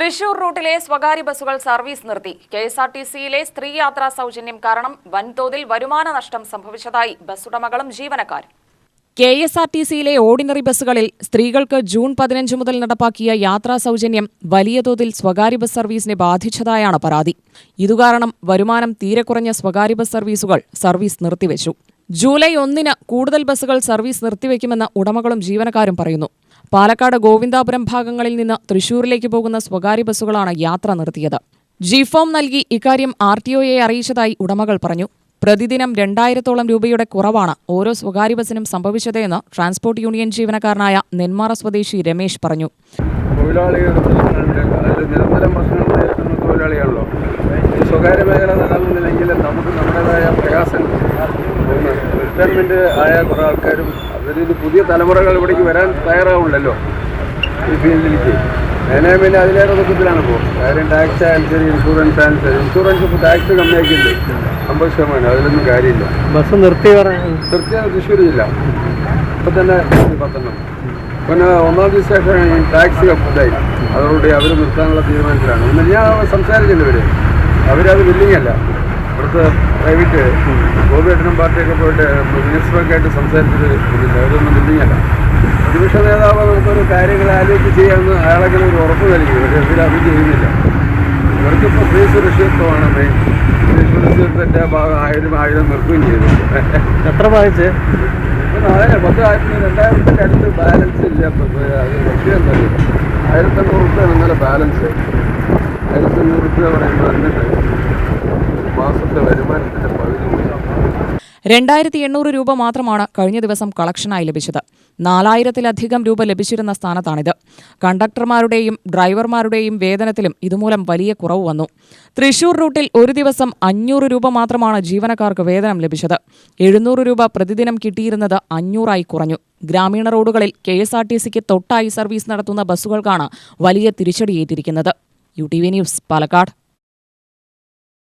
തൃശൂർ റൂട്ടിലെ സ്വകാര്യ ബസ്സുകൾ സർവീസ് നിർത്തി. കെഎസ്ആർടിസിയിലെ സ്ത്രീ യാത്രാ സൗജന്യം കാരണം വൻതോതിൽ വരുമാന നഷ്ടം സംഭവിച്ചതായി ബസ്സുടമകളും ജീവനക്കാരും. കെഎസ്ആർടിസിയിലെ ഓർഡിനറി ബസ്സുകളിൽ സ്ത്രീകൾക്ക് ജൂൺ 15 മുതൽ നടപ്പാക്കിയ യാത്രാ സൗജന്യം വലിയ തോതിൽ സ്വകാര്യ ബസ് സർവീസിനെ ബാധിച്ചതായാണ് പരാതി. ഇതുകാരണം വരുമാനം തീരെ കുറഞ്ഞ സ്വകാര്യ ബസ് സർവീസുകൾ സർവീസ് നിർത്തിവെച്ചു. ജൂലൈ 1 കൂടുതൽ ബസ്സുകൾ സർവീസ് നിർത്തിവെക്കുമെന്ന് ഉടമകളും ജീവനക്കാരും പറയുന്നു. പാലക്കാട് ഗോവിന്ദാപുരം ഭാഗങ്ങളിൽ നിന്ന് തൃശൂരിലേക്ക് പോകുന്ന സ്വകാര്യ ബസ്സുകളാണ് യാത്ര നിർത്തിയത്. ജിഫോം നൽകി ഇക്കാര്യം RTOയെ അറിയിച്ചതായി ഉടമകൾ പറഞ്ഞു. പ്രതിദിനം 2000-ഓളം രൂപയുടെ കുറവാണ് ഓരോ സ്വകാര്യ ബസ്സിനും സംഭവിച്ചതെന്ന് ട്രാൻസ്പോർട്ട് യൂണിയൻ ജീവനക്കാരനായ നെന്മാറ സ്വദേശി രമേശ് പറഞ്ഞു. സ്വകാര്യ മേഖല നിലനിന്നില്ലെങ്കിൽ നമുക്ക് നമ്മുടേതായ പ്രയാസങ്ങൾ റിട്ടയർമെൻറ്റ് ആയ കുറേ ആൾക്കാരും അതൊരു പുതിയ തലമുറകൾ ഇവിടേക്ക് വരാൻ തയ്യാറാവുള്ളല്ലോ ഈ ഫീൽഡിലേക്ക്. പിന്നെ അതിലേറെ ദുഃഖത്തിലാണ് ഇപ്പോൾ. കാര്യം ടാക്സ് ആയാലും ശരി, ഇൻഷുറൻസ് ആയാലും ശരി. ഇൻഷുറൻസ് ഇപ്പോൾ ടാക്സ് കമ്മിയാക്കിയില്ലേ 50%. അതിലൊന്നും കാര്യമില്ല. ബസ് നിർത്തിയാണ് തൃശ്ശൂർ ജില്ല ഇപ്പം തന്നെ 10. പിന്നെ 1ാം സ്റ്റേഷൻ ടാക്സ് ഇതായി അതോടുകൂടി അവർ നിർത്താനുള്ള തീരുമാനത്തിലാണ്. പിന്നെ ഞാൻ സംസാരിച്ചിട്ടുണ്ട് അവരത് വില്ലിങ് അല്ല. ഇവിടുത്തെ പ്രൈവറ്റ് ഗോപിയേട്ടനും പാർട്ടിയൊക്കെ പോയിട്ട് മിനിസ്റ്ററൊക്കെ ആയിട്ട് സംസാരിച്ചത് അവരൊന്നും വില്ലിങ് അല്ല. പ്രതിപക്ഷ നേതാവ് നമുക്കൊരു കാര്യങ്ങൾ ആലോചിച്ച് ചെയ്യാമെന്ന് അയാളെങ്കിലും ഒരു ഉറപ്പ് നൽകി. പക്ഷേ ഇവരത് ചെയ്യുന്നില്ല. ഇവർക്കിപ്പോൾ സ്ത്രീ സുരക്ഷിതത്വമാണ് മെയിൻ. സ്ത്രീ സുരക്ഷിതത്വത്തിൻ്റെ ഭാഗം ആയുധം നിർത്തുകയും ചെയ്തു. എത്ര ബാധിച്ച്? അതിന് 2000-ൻ്റെ അടുത്ത് ബാലൻസ് ഇല്ല. അത് ലക്ഷ്യം എന്തല്ലോ 1500 റുപ്യ ഇന്നലെ ബാലൻസ്. 1500 റുപ്യ പറയുമ്പോൾ എന്നിട്ട് മാസത്തെ വരുമാനത്തിൻ്റെ 2800 രൂപ മാത്രമാണ് കഴിഞ്ഞ ദിവസം കളക്ഷനായി ലഭിച്ചത്. 4000-ത്തിലധികം രൂപ ലഭിച്ചിരുന്ന സ്ഥാനത്താണിത്. കണ്ടക്ടർമാരുടെയും ഡ്രൈവർമാരുടെയും വേതനത്തിലും ഇതുമൂലം വലിയ കുറവ് വന്നു. തൃശൂർ റൂട്ടിൽ ഒരു ദിവസം 500 രൂപ മാത്രമാണ് ജീവനക്കാർക്ക് വേതനം ലഭിച്ചത്. 700 രൂപ പ്രതിദിനം കിട്ടിയിരുന്നത് 500-ആയി കുറഞ്ഞു. ഗ്രാമീണ റോഡുകളിൽ കെഎസ്ആർടിസിക്ക് തൊട്ടായി സർവീസ് നടത്തുന്ന ബസ്സുകൾക്കാണ് വലിയ തിരിച്ചടിയേറ്റിരിക്കുന്നത്. UTV news, Palakkad.